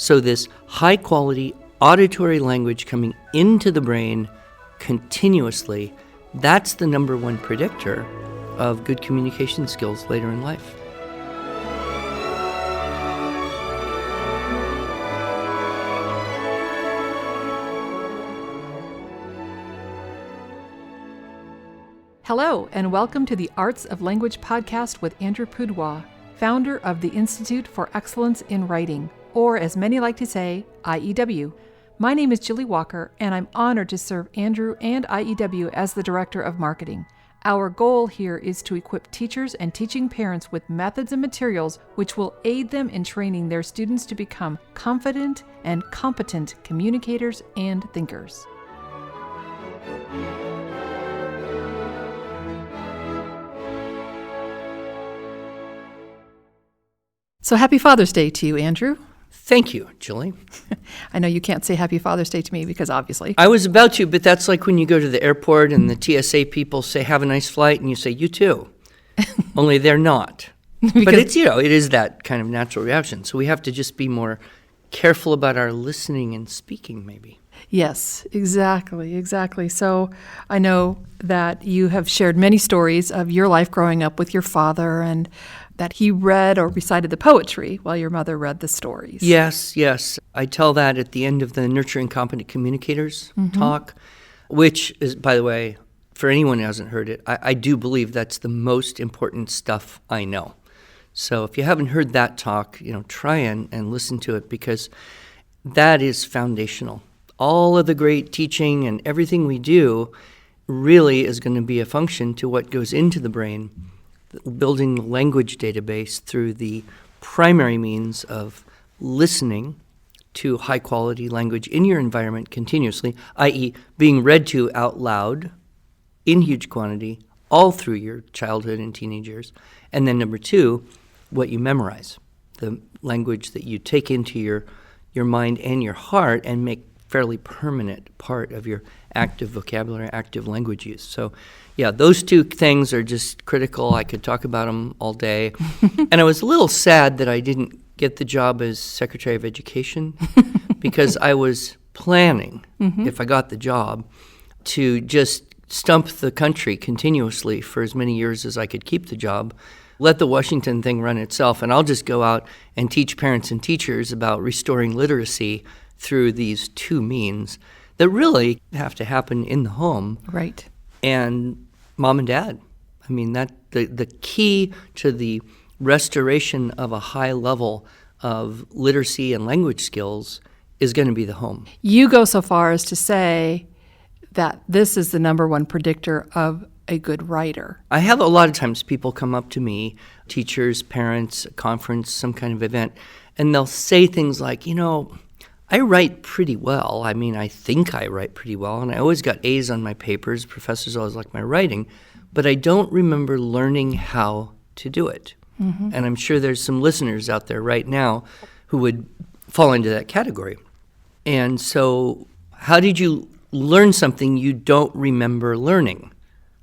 So this high-quality auditory language coming into the brain continuously, that's the number one predictor of good communication skills later in life. Hello, and welcome to the Arts of Language podcast with Andrew Pudewa, founder of the Institute for Excellence in Writing, or as many like to say, IEW. My name is Julie Walker, and I'm honored to serve Andrew and IEW as the Director of Marketing. Our goal here is to equip teachers and teaching parents with methods and materials which will aid them in training their students to become confident and competent communicators and thinkers. So happy Father's Day to you, Andrew. Thank you, Julie. I know you can't say happy Father's Day to me because obviously. I was about to, but that's like when you go to the airport and the TSA people say, have a nice flight, and you say, you too. Only they're not. But it's, it is that kind of natural reaction. So we have to just be more careful about our listening and speaking, maybe. Yes, exactly. So I know that you have shared many stories of your life growing up with your father and that he read or recited the poetry while your mother read the stories. Yes. I tell that at the end of the Nurturing Competent Communicators talk, which is, by the way, for anyone who hasn't heard it, I do believe that's the most important stuff I know. So if you haven't heard that talk, try and listen to it because that is foundational. All of the great teaching and everything we do really is going to be a function to what goes into the brain, building the language database through the primary means of listening to high-quality language in your environment continuously, i.e. being read to out loud in huge quantity all through your childhood and teenage years. And then number two, what you memorize, the language that you take into your mind and your heart and make fairly permanent part of your active vocabulary, active language use. So, yeah, those two things are just critical. I could talk about them all day. And I was a little sad that I didn't get the job as Secretary of Education because I was planning, if I got the job, to just stump the country continuously for as many years as I could keep the job, let the Washington thing run itself, and I'll just go out and teach parents and teachers about restoring literacy through these two means that really have to happen in the home. Right. And mom and dad. I mean, that the key to the restoration of a high level of literacy and language skills is going to be the home. You go so far as to say that this is the number one predictor of a good writer. I have a lot of times people come up to me, teachers, parents, a conference, some kind of event, and they'll say things like, I write pretty well. I mean, I think I write pretty well, and I always got A's on my papers. Professors always liked my writing, but I don't remember learning how to do it. And I'm sure there's some listeners out there right now who would fall into that category. And so how did you learn something you don't remember learning?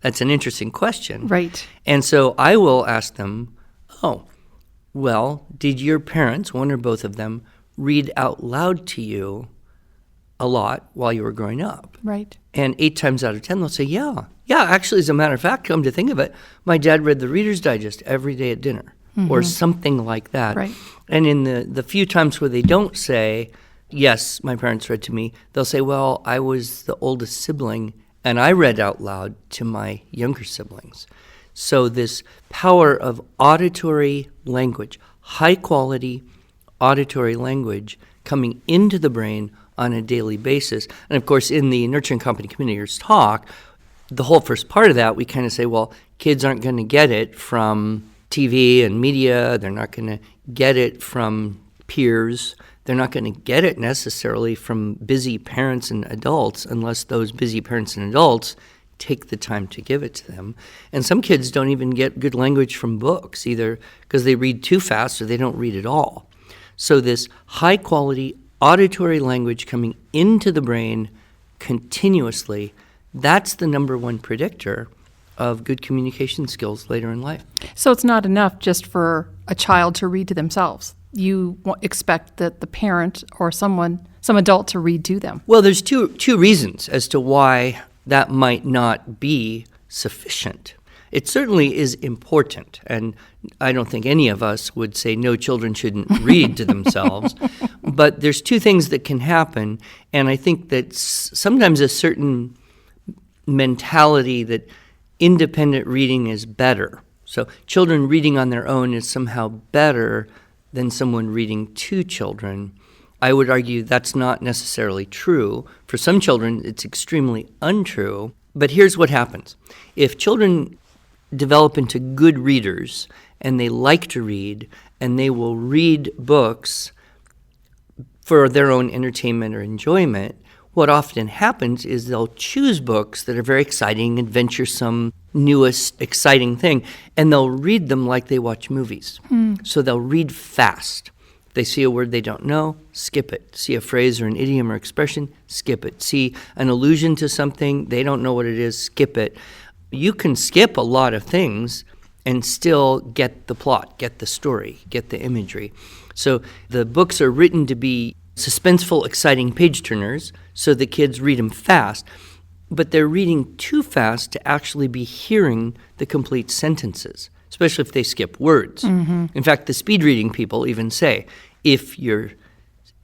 That's an interesting question. Right. And so I will ask them, did your parents, one or both of them, read out loud to you a lot while you were growing up? Right. And 8 times out of 10, they'll say, yeah, actually, as a matter of fact, come to think of it, my dad read the Reader's Digest every day at dinner or something like that. Right. And in the few times where they don't say, yes, my parents read to me, they'll say, well, I was the oldest sibling and I read out loud to my younger siblings. So this power of auditory language, high quality auditory language coming into the brain on a daily basis. And of course, in the Nurturing Competent Communicators talk, the whole first part of that, we kind of say, well, kids aren't going to get it from TV and media. They're not going to get it from peers. They're not going to get it necessarily from busy parents and adults unless those busy parents and adults take the time to give it to them. And some kids don't even get good language from books, either because they read too fast or they don't read at all. So this high-quality auditory language coming into the brain continuously, that's the number one predictor of good communication skills later in life. So it's not enough just for a child to read to themselves. you expect that the parent or some adult to read to them? Well, there's two reasons as to why that might not be sufficient. It certainly is important, and I don't think any of us would say no, children shouldn't read to themselves. But there's two things that can happen, and I think that sometimes a certain mentality that independent reading is better. So children reading on their own is somehow better than someone reading to children. I would argue that's not necessarily true. For some children, it's extremely untrue. But here's what happens. If children develop into good readers and they like to read and they will read books for their own entertainment or enjoyment, what often happens is they'll choose books that are very exciting, adventuresome, newest, exciting thing, and they'll read them like they watch movies. So they'll read fast. If they see a word they don't know, skip it. See a phrase or an idiom or expression, skip it. See an allusion to something, they don't know what it is, skip it. You can skip a lot of things and still get the plot, get the story, get the imagery. So the books are written to be suspenseful, exciting page-turners, so the kids read them fast, but they're reading too fast to actually be hearing the complete sentences, especially if they skip words. In fact, the speed reading people even say, if you're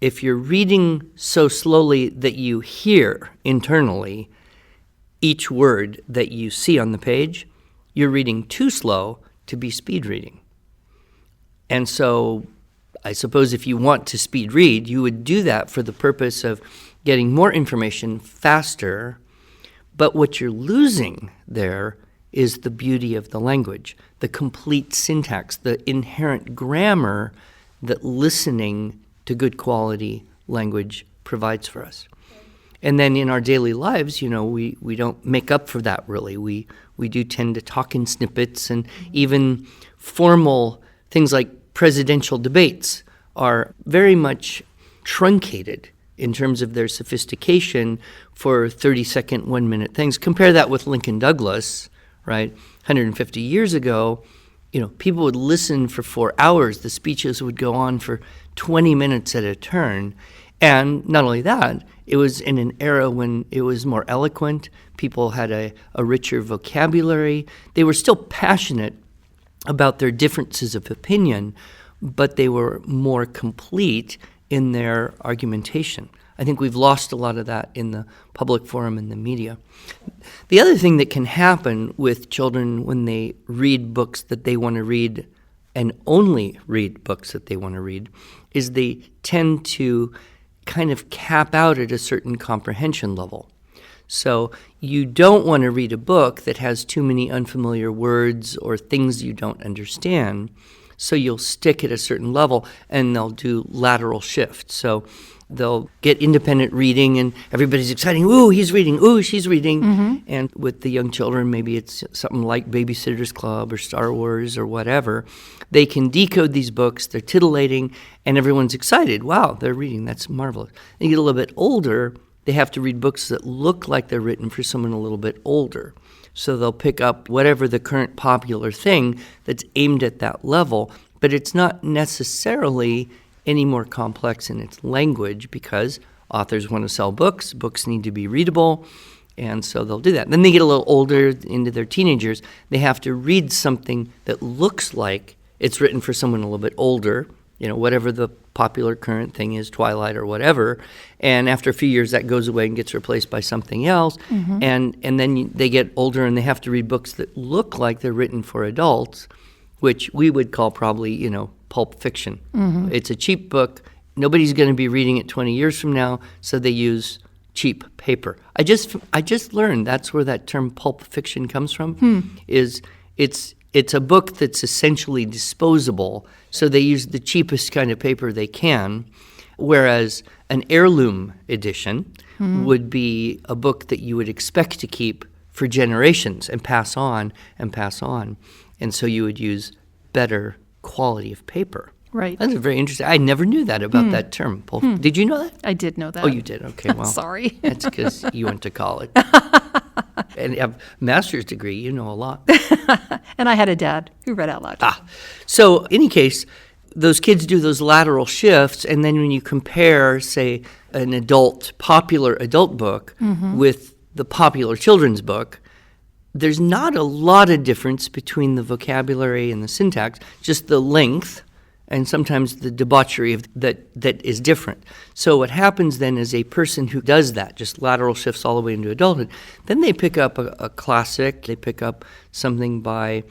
reading so slowly that you hear internally each word that you see on the page, you're reading too slow to be speed reading. And so I suppose if you want to speed read, you would do that for the purpose of getting more information faster. But what you're losing there is the beauty of the language, the complete syntax, the inherent grammar that listening to good quality language provides for us. And then in our daily lives, we don't make up for that really. We do tend to talk in snippets, and even formal things like presidential debates are very much truncated in terms of their sophistication for 30-second, 1-minute things. Compare that with Lincoln Douglas, right? 150 years ago, people would listen for 4 hours. The speeches would go on for 20 minutes at a turn. And not only that, it was in an era when it was more eloquent. People had a richer vocabulary. They were still passionate about their differences of opinion, but they were more complete in their argumentation. I think we've lost a lot of that in the public forum and the media. The other thing that can happen with children when they read books that they want to read and only read books that they want to read is they tend to kind of cap out at a certain comprehension level. So you don't want to read a book that has too many unfamiliar words or things you don't understand. So you'll stick at a certain level and they'll do lateral shifts. So they'll get independent reading and everybody's excited. Ooh, he's reading. Ooh, she's reading. And with the young children, maybe it's something like Babysitter's Club or Star Wars or whatever. They can decode these books. They're titillating and everyone's excited. Wow, they're reading. That's marvelous. They get a little bit older. They have to read books that look like they're written for someone a little bit older. So they'll pick up whatever the current popular thing that's aimed at that level, but it's not necessarily any more complex in its language because authors want to sell books. Books need to be readable, and so they'll do that. Then they get a little older, into their teenagers. They have to read something that looks like it's written for someone a little bit older, whatever the popular current thing is, Twilight or whatever. And after a few years, that goes away and gets replaced by something else. And then they get older and they have to read books that look like they're written for adults, which we would call probably, pulp fiction. It's a cheap book. Nobody's going to be reading it 20 years from now, so they use cheap paper. I just learned that's where that term pulp fiction comes from. It's a book that's essentially disposable, so they use the cheapest kind of paper they can, whereas an heirloom edition would be a book that you would expect to keep for generations and pass on and pass on. And so you would use better quality of paper. Right. That's very interesting. I never knew that about that term. Did you know that? I did know that. Oh, you did? Okay, well. Sorry. That's because you went to college. And have a master's degree, you know a lot. And I had a dad who read out loud. So, in any case, those kids do those lateral shifts, and then when you compare, say, an popular adult book with the popular children's book, there's not a lot of difference between the vocabulary and the syntax, just the length and sometimes the debauchery that is different. So what happens then is a person who does that, just lateral shifts all the way into adulthood, then they pick up a classic, they pick up something by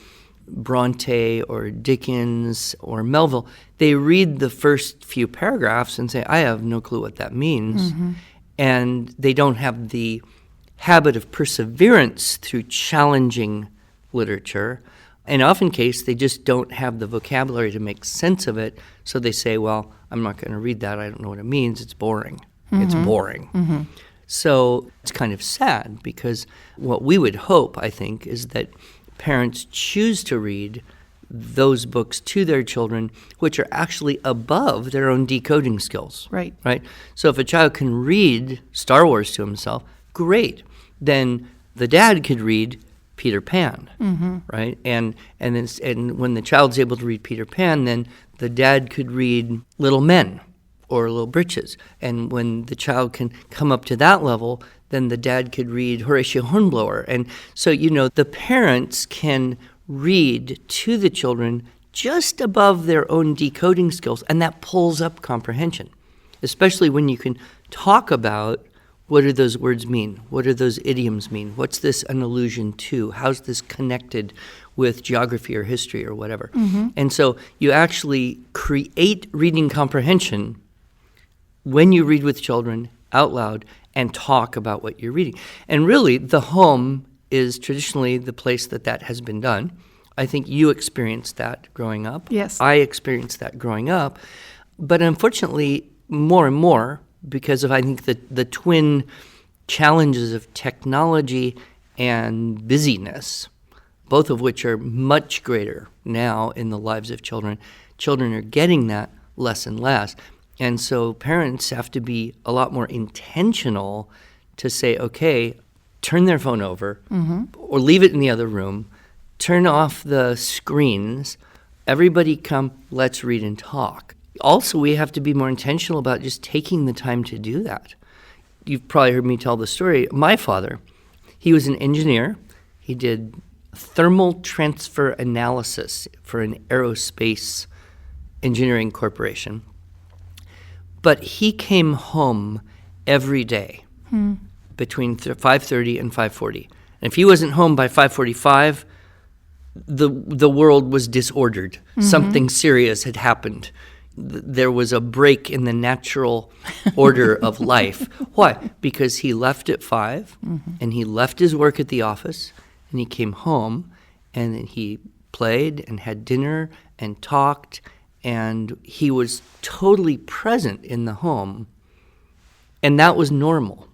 Bronte or Dickens or Melville. They read the first few paragraphs and say, I have no clue what that means. And they don't have the habit of perseverance through challenging literature. And often case, they just don't have the vocabulary to make sense of it. So they say, well, I'm not going to read that. I don't know what it means. It's boring. It's boring. So it's kind of sad, because what we would hope, I think, is that parents choose to read those books to their children, which are actually above their own decoding skills. Right. So if a child can read Star Wars to himself, great. Then the dad could read Peter Pan, right? And when the child's able to read Peter Pan, then the dad could read Little Men or Little Breeches. And when the child can come up to that level, then the dad could read Horatio Hornblower. And so, the parents can read to the children just above their own decoding skills, and that pulls up comprehension, especially when you can talk about what do those words mean? What do those idioms mean? What's this an allusion to? How's this connected with geography or history or whatever? And so you actually create reading comprehension when you read with children out loud and talk about what you're reading. And really, the home is traditionally the place that has been done. I think you experienced that growing up. Yes. I experienced that growing up. But unfortunately, more and more, because of, I think, the twin challenges of technology and busyness, both of which are much greater now in the lives of children. Children are getting that less and less. And so parents have to be a lot more intentional to say, okay, turn their phone over or leave it in the other room, turn off the screens, everybody come, let's read and talk. Also, we have to be more intentional about just taking the time to do that. You've probably heard me tell the story. My father, he was an engineer. He did thermal transfer analysis for an aerospace engineering corporation. But he came home every day between 5:30 and 5:40. And if he wasn't home by 5:45, the world was disordered. Something serious had happened. There was a break in the natural order of life. Why? Because he left at 5, and he left his work at the office, and he came home, and then he played and had dinner and talked, and he was totally present in the home, and that was normal.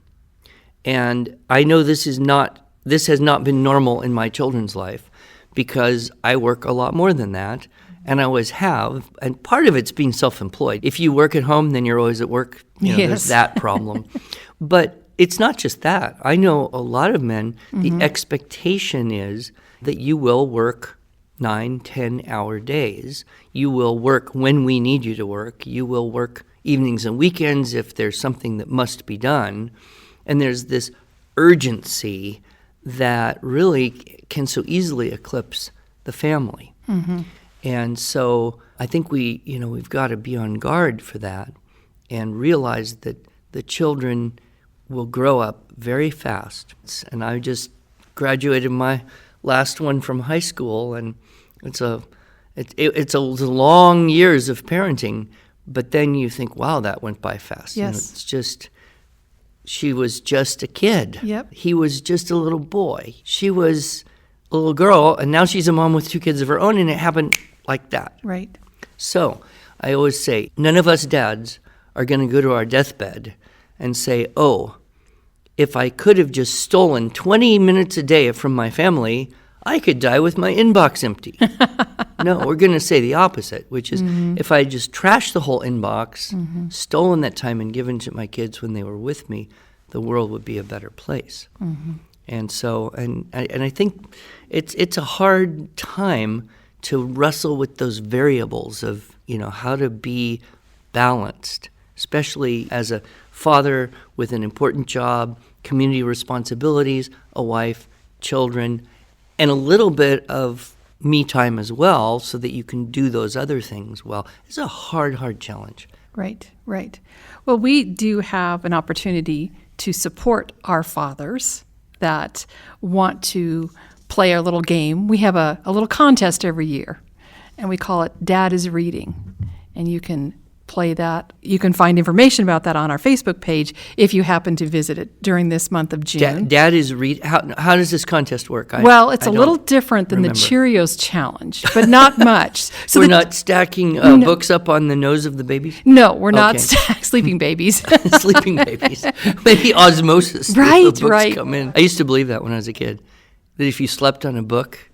And I know this has not been normal in my children's life, because I work a lot more than that, and I always have. And part of it's being self-employed. If you work at home, then you're always at work. There's that problem. But it's not just that. I know a lot of men, the expectation is that you will work 9, 10-hour days. You will work when we need you to work. You will work evenings and weekends if there's something that must be done. And there's this urgency that really can so easily eclipse the family. And so I think we've got to be on guard for that and realize that the children will grow up very fast. And I just graduated my last one from high school, and it's a long years of parenting. But then you think, wow, that went by fast. Yes. It's just, she was just a kid. Yep. He was just a little boy. She was a little girl, and now she's a mom with 2 kids of her own, and it happened like that. Right. So I always say, none of us dads are going to go to our deathbed and say, oh, if I could have just stolen 20 minutes a day from my family, I could die with my inbox empty. No, we're going to say the opposite, which is if I just trashed the whole inbox, stolen that time and given to my kids when they were with me, the world would be a better place. And so, and I think it's a hard time to wrestle with those variables of, how to be balanced, especially as a father with an important job, community responsibilities, a wife, children, and a little bit of me time as well so that you can do those other things well. It's a hard challenge. Right. Well, we do have an opportunity to support our fathers that want to play our little game. We have a little contest every year, and we call it Dad is Reading. And you can play that. You can find information about that on our Facebook page if you happen to visit it during this month of June. Dad is read. How does this contest work? Well, it's a little different than the Cheerios challenge, but not much. So we're not stacking books up on the nose of the babies? No, we're not sleeping babies. Sleeping babies. Maybe osmosis. Right, the books come in. I used to believe that when I was a kid, that if you slept on a book,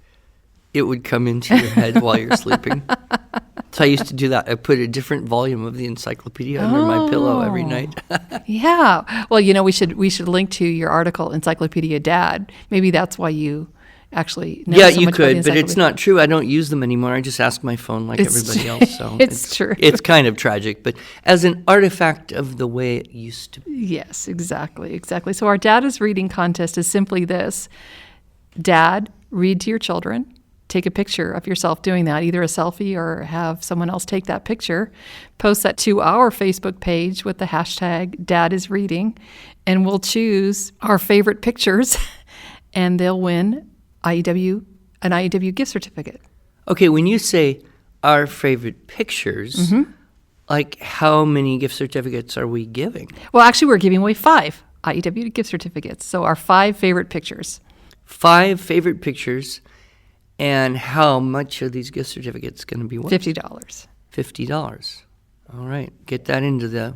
it would come into your head while you're sleeping. So I used to do that. I put a different volume of the encyclopedia under my pillow every night. Yeah. Well, we should link to your article, Encyclopedia Dad. Maybe that's why you actually know so you much could, about but it's not true. I don't use them anymore. I just ask my phone like everybody else. So it's true. It's kind of tragic, but as an artifact of the way it used to be. Yes, exactly. So our Dad is Reading contest is simply this. Dad, read to your children. Take a picture of yourself doing that, either a selfie or have someone else take that picture. Post that to our Facebook page with the hashtag Dad is Reading, and we'll choose our favorite pictures, and they'll win an IEW gift certificate. Okay, when you say our favorite pictures, like how many gift certificates are we giving? Well, actually, we're giving away 5 IEW gift certificates. So our 5 favorite pictures. 5 favorite pictures. And how much are these gift certificates going to be worth? $50. $50. All right. Get that into a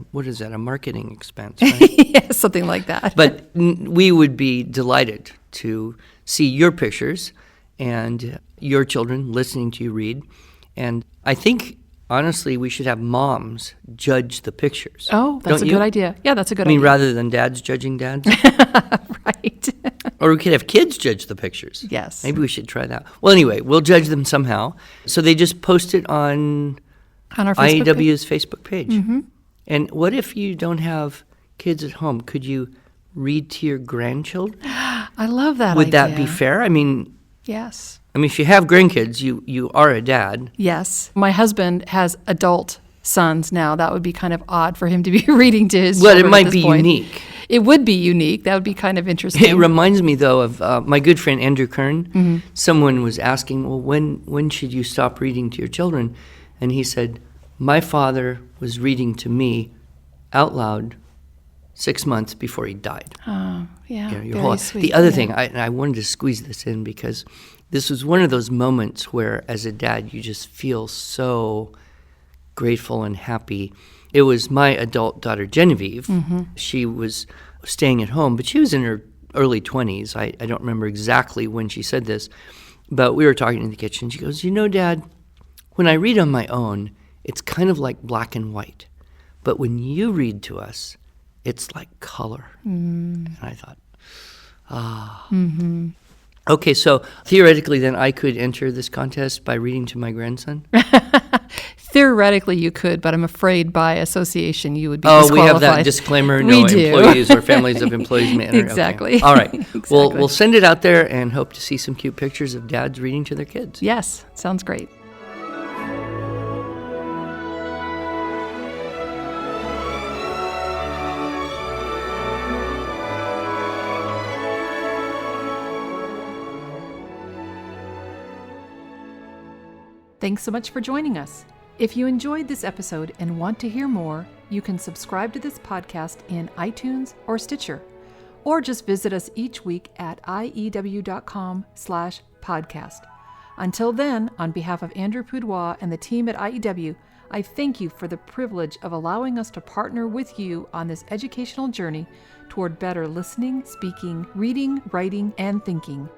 marketing expense, right? Yeah, something like that. But we would be delighted to see your pictures and your children listening to you read. And I think, honestly, we should have moms judge the pictures. Oh, that's a good idea. Yeah, that's a good idea. I mean, rather than dads judging dads? Right. Or we could have kids judge the pictures. Yes. Maybe we should try that. Well, anyway, we'll judge them somehow. So they just post it on our IEW's Facebook page. Mm-hmm. And what if you don't have kids at home? Could you read to your grandchildren? I love that Would idea. that be fair? I mean, yes. If you have grandkids, you are a dad. Yes. My husband has adult sons now. That would be kind of odd for him to be reading to his Well, children it might at be this point. unique. It would be unique. That would be kind of interesting. It reminds me, though, of my good friend Andrew Kern. Mm-hmm. Someone was asking, well, when should you stop reading to your children? And he said, my father was reading to me out loud 6 months before he died. Oh, yeah, very sweet. The other thing, I wanted to squeeze this in because this was one of those moments where, as a dad, you just feel so grateful and happy. It was my adult daughter, Genevieve. Mm-hmm. She was staying at home, but she was in her early 20s. I don't remember exactly when she said this, but we were talking in the kitchen. She goes, Dad, when I read on my own, it's kind of like black and white. But when you read to us, it's like color. Mm. And I thought, Mm-hmm. Okay, so theoretically then I could enter this contest by reading to my grandson? Theoretically you could, but I'm afraid by association you would be disqualified. Oh, we have that disclaimer, no employees or families of employees may enter. Exactly. Okay. All right. Exactly. We'll send it out there and hope to see some cute pictures of dads reading to their kids. Yes, sounds great. Thanks so much for joining us. If you enjoyed this episode and want to hear more, you can subscribe to this podcast in iTunes or Stitcher, or just visit us each week at iew.com/podcast. Until then, on behalf of Andrew Poudois and the team at IEW, I thank you for the privilege of allowing us to partner with you on this educational journey toward better listening, speaking, reading, writing, and thinking.